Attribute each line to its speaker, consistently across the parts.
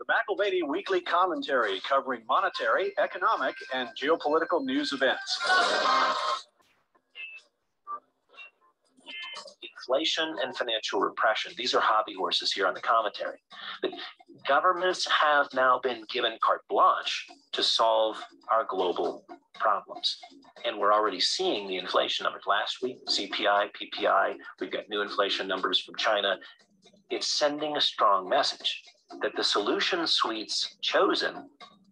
Speaker 1: The McElvaney Weekly Commentary covering monetary, economic, and geopolitical news events.
Speaker 2: Inflation and financial repression. These are hobby horses here on the commentary. But governments have now been given carte blanche to solve our global problems. And we're already seeing the inflation numbers. Last week, CPI, PPI, we've got new inflation numbers from China. It's sending a strong message that the solution suites chosen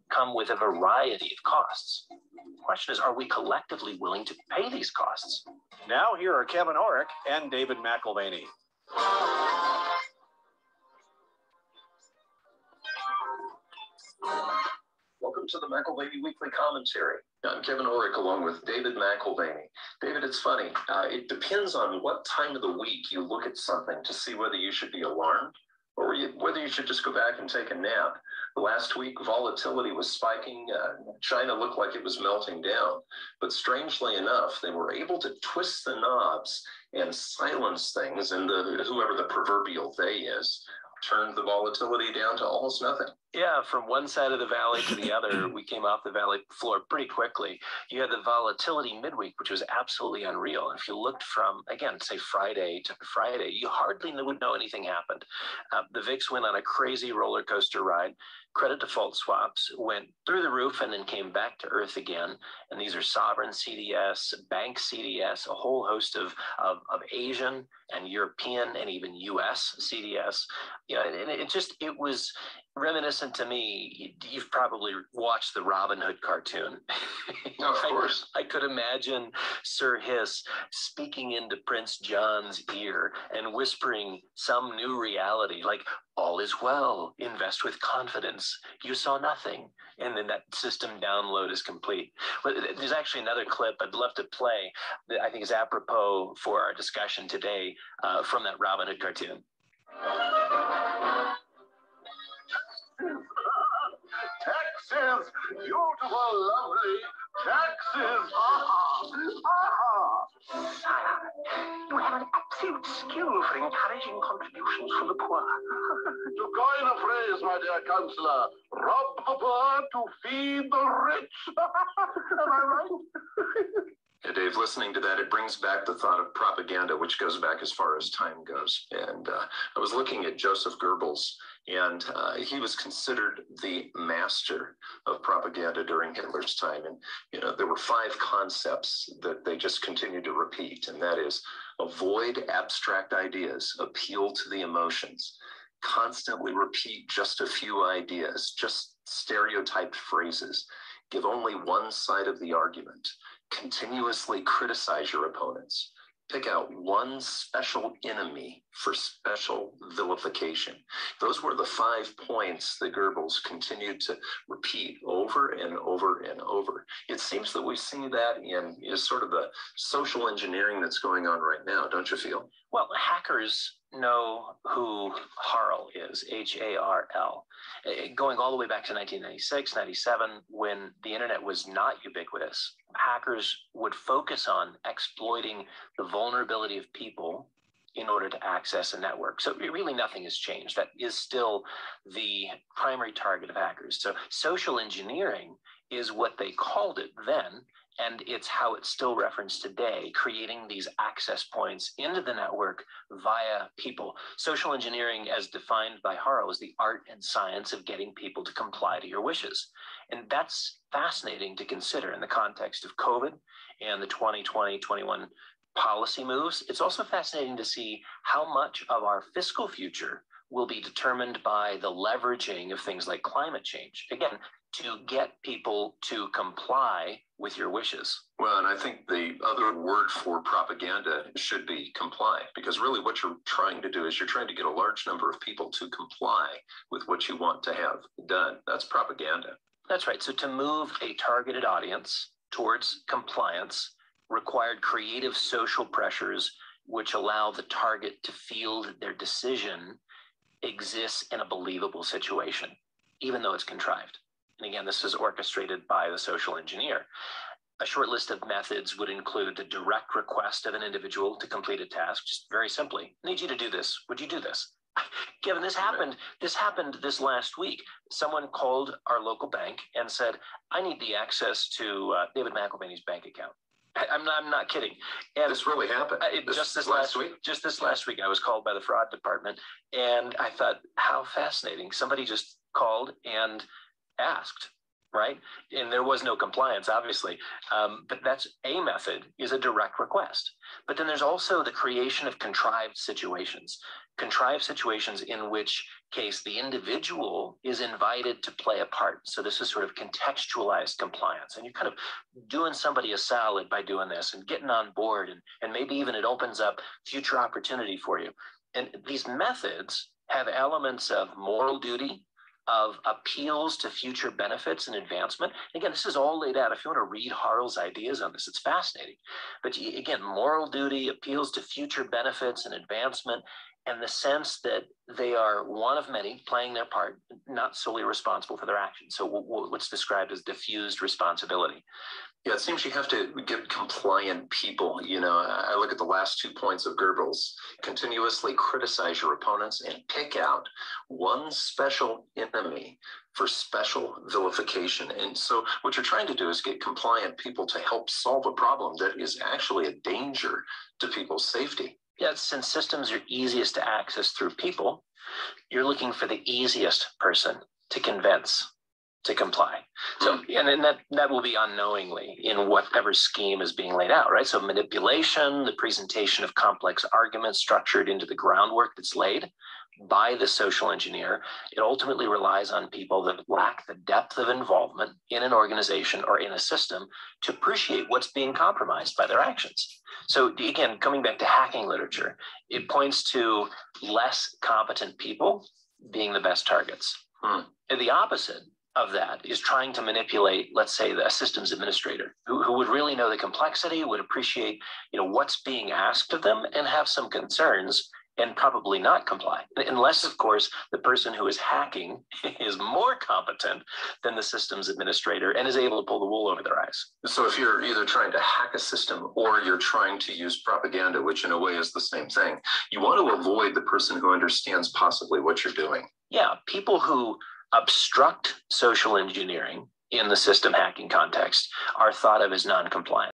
Speaker 2: come with a variety of costs. The question is, are we collectively willing to pay these costs?
Speaker 1: Now here are Kevin Orrick and David McElvaney.
Speaker 3: Welcome to the McElvaney Weekly Commentary. I'm Kevin Orrick along with David McElvaney. David, it's funny. It depends on what time of the week you look at something to see whether you should be alarmed or whether you should just go back and take a nap. Last week, volatility was spiking. China looked like it was melting down. But strangely enough, they were able to twist the knobs and silence things, and whoever the proverbial they is turned the volatility down to almost nothing.
Speaker 2: Yeah, from one side of the valley to the other, we came off the valley floor pretty quickly. You had the volatility midweek, which was absolutely unreal. If you looked from, again, say Friday to Friday, you hardly would know anything happened. The VIX went on a crazy roller coaster ride. Credit default swaps went through the roof and then came back to earth again. And these are sovereign CDS, bank CDS, a whole host of Asian and European and even US CDS. You know, and it was reminiscent to me. You've probably watched the Robin Hood cartoon.
Speaker 3: Of course.
Speaker 2: I could imagine Sir Hiss speaking into Prince John's ear and whispering some new reality like, all is well, invest with confidence, you saw nothing. And then that system download is complete. But there's actually another clip I'd love to play that I think is apropos for our discussion today from that Robin Hood cartoon.
Speaker 4: Taxes, beautiful, lovely, taxes, You have an absolute skill for encouraging contributions from the poor. To coin a phrase, my dear councillor, rob the poor to feed the rich. Am I right?
Speaker 3: Yeah, Dave, listening to that, it brings back the thought of propaganda, which goes back as far as time goes. And I was looking at Joseph Goebbels, and he was considered the master of propaganda during Hitler's time. And, you know, there were 5 concepts that they just continued to repeat, and that is avoid abstract ideas, appeal to the emotions, constantly repeat just a few ideas, just stereotyped phrases, give only one side of the argument, continuously criticize your opponents, pick out one special enemy for special vilification. Those were the 5 points that Goebbels continued to repeat over and over and over. It seems that we see that in sort of the social engineering that's going on right now, don't you feel?
Speaker 2: Well, hackers know who Harl is, H-A-R-L. Going all the way back to 1996, 97, when the internet was not ubiquitous, hackers would focus on exploiting the vulnerability of people in order to access a network. So really nothing has changed. That is still the primary target of hackers. So social engineering is what they called it then, and it's how it's still referenced today, creating these access points into the network via people. Social engineering, as defined by Harl, is the art and science of getting people to comply to your wishes. And that's fascinating to consider in the context of COVID and the 2020-21 policy moves. It's also fascinating to see how much of our fiscal future will be determined by the leveraging of things like climate change. Again, to get people to comply with your wishes.
Speaker 3: Well, and I think the other word for propaganda should be comply, because really what you're trying to do is you're trying to get a large number of people to comply with what you want to have done. That's propaganda.
Speaker 2: That's right. So to move a targeted audience towards compliance required creative social pressures which allow the target to feel that their decision exists in a believable situation, even though it's contrived. And again, this is orchestrated by the social engineer. A short list of methods would include a direct request of an individual to complete a task, just very simply, I need you to do this. Would you do this? Kevin, this happened this last week. Someone called our local bank and said, I need the access to David McElvaney's bank account. I'm not kidding. And
Speaker 3: this really happened.
Speaker 2: Just this last week. Just this last week, I was called by the fraud department, and I thought, how fascinating. Somebody just called and asked, right? And there was no compliance, obviously. But that's a method, is a direct request. But then there's also the creation of contrived situations in which case the individual is invited to play a part. So this is sort of contextualized compliance. And you're kind of doing somebody a solid by doing this and getting on board. And maybe even it opens up future opportunity for you. And these methods have elements of moral duty, of appeals to future benefits and advancement. Again, this is all laid out. If you want to read Harl's ideas on this, it's fascinating. But again, moral duty, appeals to future benefits and advancement, and the sense that they are one of many playing their part, not solely responsible for their actions. So what's described as diffused responsibility.
Speaker 3: Yeah, it seems you have to get compliant people. You know, I look at the last 2 points of Goebbels: continuously criticize your opponents and pick out one special enemy for special vilification. And so what you're trying to do is get compliant people to help solve a problem that is actually a danger to people's safety.
Speaker 2: Yeah, since systems are easiest to access through people, you're looking for the easiest person to convince to comply. So, and then that will be unknowingly in whatever scheme is being laid out, right? So manipulation, the presentation of complex arguments structured into the groundwork that's laid by the social engineer, it ultimately relies on people that lack the depth of involvement in an organization or in a system to appreciate what's being compromised by their actions. So again, coming back to hacking literature, it points to less competent people being the best targets. And the opposite of that is trying to manipulate, let's say, the systems administrator who would really know the complexity, would appreciate, what's being asked of them and have some concerns and probably not comply. Unless, of course, the person who is hacking is more competent than the systems administrator and is able to pull the wool over their eyes.
Speaker 3: So if you're either trying to hack a system or you're trying to use propaganda, which in a way is the same thing, you want to avoid the person who understands possibly what you're doing.
Speaker 2: Yeah, people who obstruct social engineering in the system hacking context are thought of as non-compliant.